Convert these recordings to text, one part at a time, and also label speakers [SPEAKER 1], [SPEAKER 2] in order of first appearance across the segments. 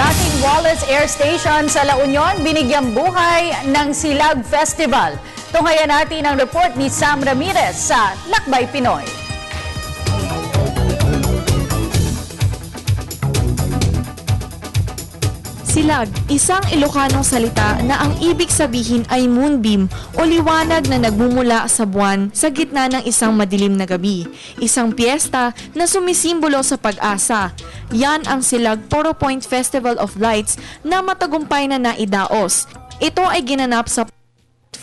[SPEAKER 1] Dating Wallace Air Station sa La Union, binigyang buhay ng Silag Festival. Tunghayan natin ang report ni Sam Ramirez sa Lakbay Pinoy.
[SPEAKER 2] Silag, isang Ilocanong salita na ang ibig sabihin ay moonbeam o liwanag na nagmumula sa buwan sa gitna ng isang madilim na gabi. Isang piyesta na sumisimbolo sa pag-asa. Yan ang Silag Poro Point Festival of Lights na matagumpay na naidaos. Ito ay ginanap sa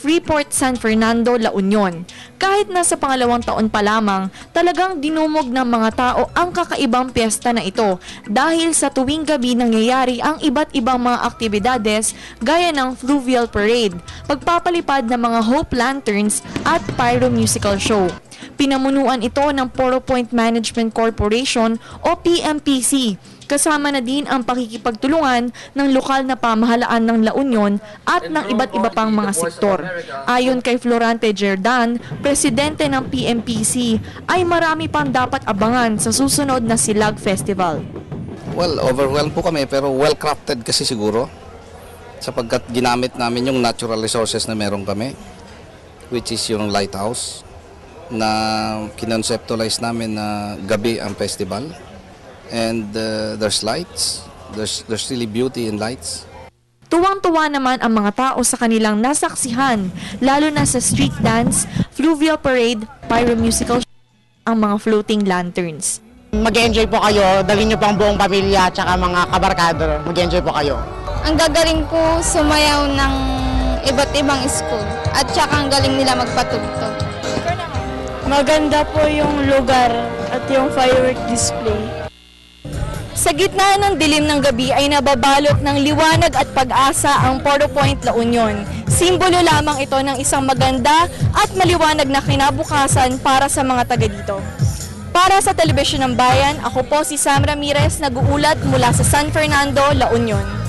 [SPEAKER 2] Freeport San Fernando, La Union. Kahit nasa pangalawang taon pa lamang, talagang dinumog ng mga tao ang kakaibang piyesta na ito dahil sa tuwing gabi nangyayari ang iba't ibang mga aktibidades gaya ng fluvial parade, pagpapalipad ng mga hope lanterns at pyro musical show. Pinamunuan ito ng Poro Point Management Corporation o PMPC. Kasama na din ang pakikipagtulungan ng lokal na pamahalaan ng La Union at ng iba't iba pang mga sektor. Ayon kay Florante Jerdan, presidente ng PMPC, ay marami pang dapat abangan sa susunod na Silag Festival.
[SPEAKER 3] Well, overwhelmed po kami pero well-crafted kasi siguro sapagkat ginamit namin yung natural resources na meron kami, which is yung lighthouse na kinonceptualize namin na gabi ang festival. And there's lights, there's really beauty in lights.
[SPEAKER 2] Tuwang-tuwa naman ang mga tao sa kanilang nasaksihan, lalo na sa street dance, fluvial parade, pyro musical ang mga floating lanterns.
[SPEAKER 4] Mag-enjoy po kayo, dalhin niyo po ang buong pamilya at mga kabarkada. Mag-enjoy po kayo.
[SPEAKER 5] Ang gagaling po sumayaw ng iba't ibang school at saka ang galing nila magpatugtog.
[SPEAKER 6] Maganda po yung lugar at yung firework display.
[SPEAKER 2] Sa gitna ng dilim ng gabi ay nababalot ng liwanag at pag-asa ang Poro Point, La Union. Simbolo lamang ito ng isang maganda at maliwanag na kinabukasan para sa mga taga dito. Para sa Telebisyon ng Bayan, ako po si Sam Ramirez, nag-uulat mula sa San Fernando, La Union.